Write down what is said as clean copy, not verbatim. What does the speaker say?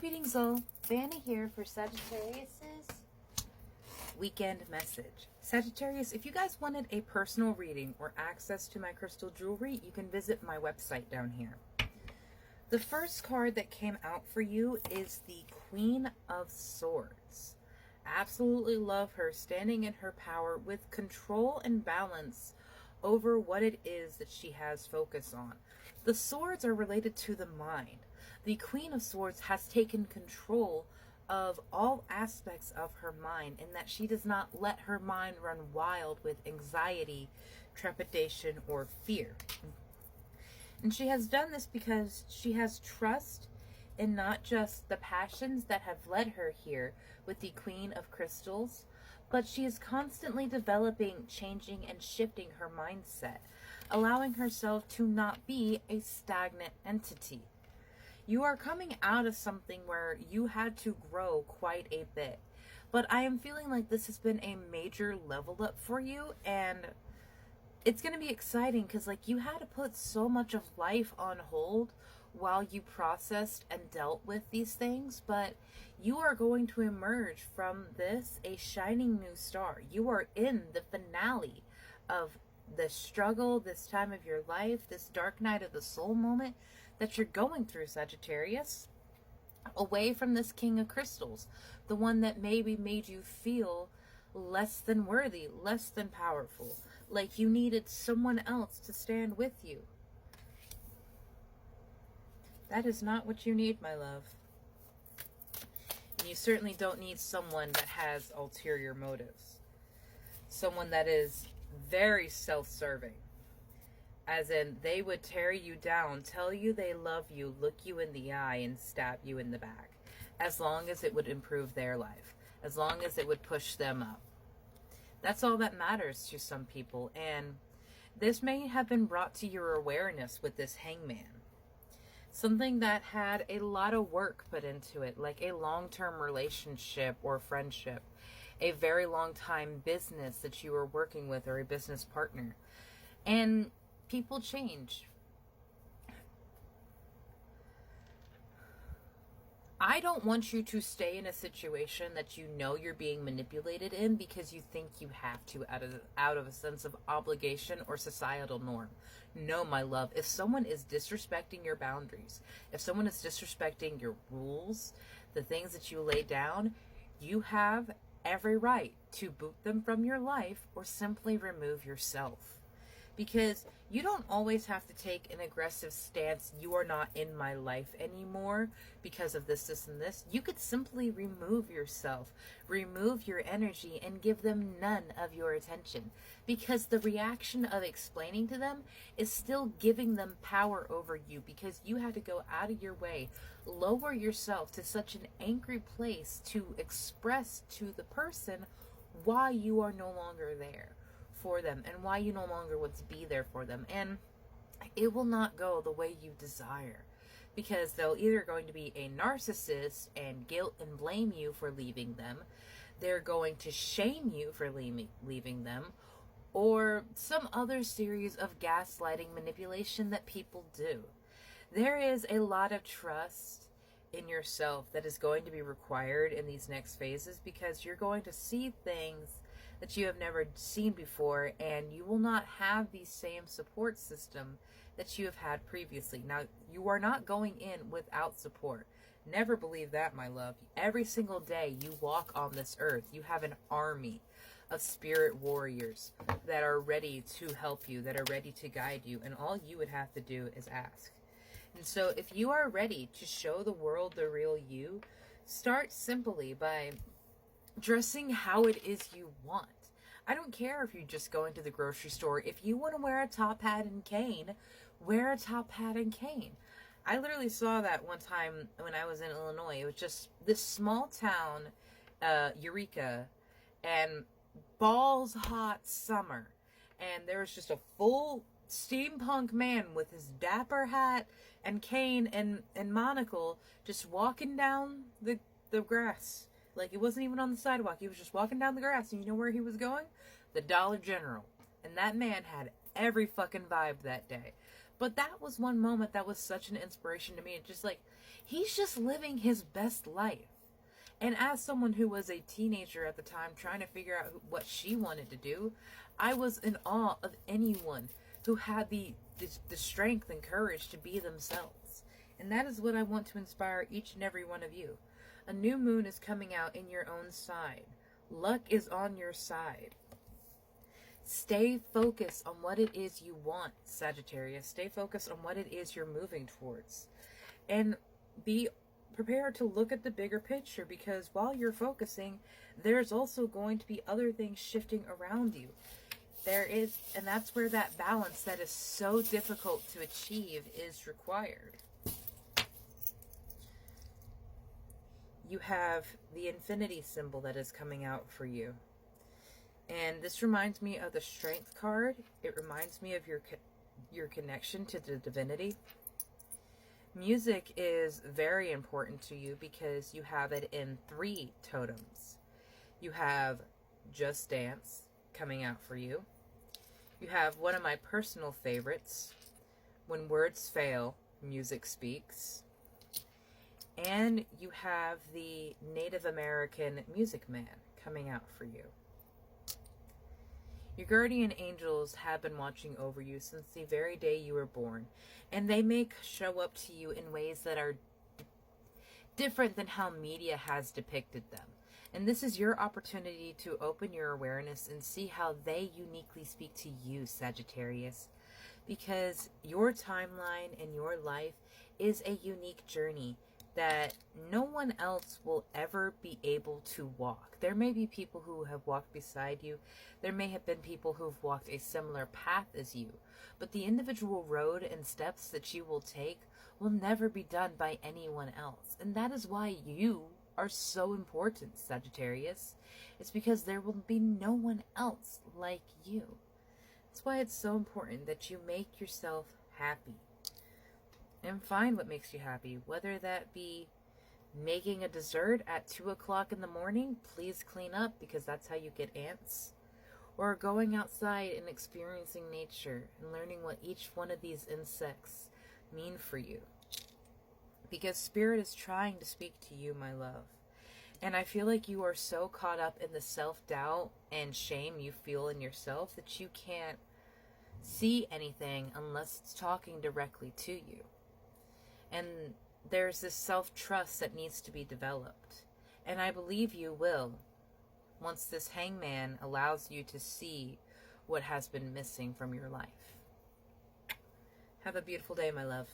Greetings all, Vanna here for Sagittarius's weekend message. Sagittarius, if you guys wanted a personal reading or access to my crystal jewelry, you can visit my website down here. The first card that came out for you is the Queen of Swords. Absolutely love her, standing in her power with control and balance over what it is that she has focus on. The swords are related to the mind. The Queen of Swords has taken control of all aspects of her mind, and that she does not let her mind run wild with anxiety, trepidation, or fear. And she has done this because she has trust in not just the passions that have led her here with the Queen of Crystals, but she is constantly developing, changing, and shifting her mindset, allowing herself to not be a stagnant entity. You are coming out of something where you had to grow quite a bit, but I am feeling like this has been a major level up for you, and it's going to be exciting because like you had to put so much of life on hold while you processed and dealt with these things, but you are going to emerge from this a shining new star. You are in the finale of the struggle, this time of your life, this dark night of the soul moment that you're going through, Sagittarius, away from this King of Crystals, the one that maybe made you feel less than worthy, less than powerful, like you needed someone else to stand with you. That is not what you need, my love. And you certainly don't need someone that has ulterior motives. Someone that is very self-serving. As in, they would tear you down, tell you they love you, look you in the eye, and stab you in the back. As long as it would improve their life. As long as it would push them up. That's all that matters to some people. And this may have been brought to your awareness with this Hangman. Something that had a lot of work put into it, like a long-term relationship or friendship, a very long time business that you were working with, or a business partner. And people change. I don't want you to stay in a situation that you know you're being manipulated in because you think you have to out of a sense of obligation or societal norm. No, my love, if someone is disrespecting your boundaries, if someone is disrespecting your rules, the things that you lay down, you have every right to boot them from your life or simply remove yourself. Because you don't always have to take an aggressive stance, you are not in my life anymore because of this, this, and this. You could simply remove yourself, remove your energy, and give them none of your attention. Because the reaction of explaining to them is still giving them power over you, because you had to go out of your way, lower yourself to such an angry place to express to the person why you are no longer there for them and why you no longer want to be there for them. And it will not go the way you desire, because they're either going to be a narcissist and guilt and blame you for leaving them, they're going to shame you for leaving them, or some other series of gaslighting manipulation that people do. There is a lot of trust in yourself that is going to be required in these next phases, because you're going to see things that you have never seen before, and you will not have the same support system that you have had previously. Now, you are not going in without support. Never believe that, my love. Every single day you walk on this earth, you have an army of spirit warriors that are ready to help you, that are ready to guide you, and all you would have to do is ask. And so if you are ready to show the world the real you, start simply by dressing how it is you want. I don't care if you just go into the grocery store. If you want to wear a top hat and cane, wear a top hat and cane. I literally saw that one time when I was in Illinois. It was just this small town, Eureka, and balls hot summer. And there was just a full steampunk man with his dapper hat and cane and monocle just walking down the grass. Like, it wasn't even on the sidewalk. He was just walking down the grass. And you know where he was going? The Dollar General. And that man had every fucking vibe that day. But that was one moment that was such an inspiration to me. It's just like, he's just living his best life. And as someone who was a teenager at the time trying to figure out what she wanted to do, I was in awe of anyone who had the strength and courage to be themselves. And that is what I want to inspire each and every one of you. A new moon is coming out in your own side. Luck is on your side. Stay focused on what it is you want, Sagittarius. Stay focused on what it is you're moving towards. And be prepared to look at the bigger picture, because while you're focusing, there's also going to be other things shifting around you. And that's where that balance that is so difficult to achieve is required. You have the infinity symbol that is coming out for you. And this reminds me of the Strength card. It reminds me of your connection to the divinity. Music is very important to you because you have it in 3 totems. You have Just Dance coming out for you. You have one of my personal favorites, When Words Fail, Music Speaks. And you have the Native American Music Man coming out for you. Your guardian angels have been watching over you since the very day you were born, and they may show up to you in ways that are different than how media has depicted them. And this is your opportunity to open your awareness and see how they uniquely speak to you, Sagittarius, because your timeline and your life is a unique journey that no one else will ever be able to walk. There may be people who have walked beside you. There may have been people who've walked a similar path as you. But the individual road and steps that you will take will never be done by anyone else. And that is why you are so important, Sagittarius. It's because there will be no one else like you. That's why it's so important that you make yourself happy. And find what makes you happy, whether that be making a dessert at 2 o'clock in the morning. Please clean up, because that's how you get ants. Or going outside and experiencing nature and learning what each one of these insects mean for you. Because Spirit is trying to speak to you, my love. And I feel like you are so caught up in the self-doubt and shame you feel in yourself that you can't see anything unless it's talking directly to you. And there's this self-trust that needs to be developed. And I believe you will, once this hangman allows you to see what has been missing from your life. Have a beautiful day, my love.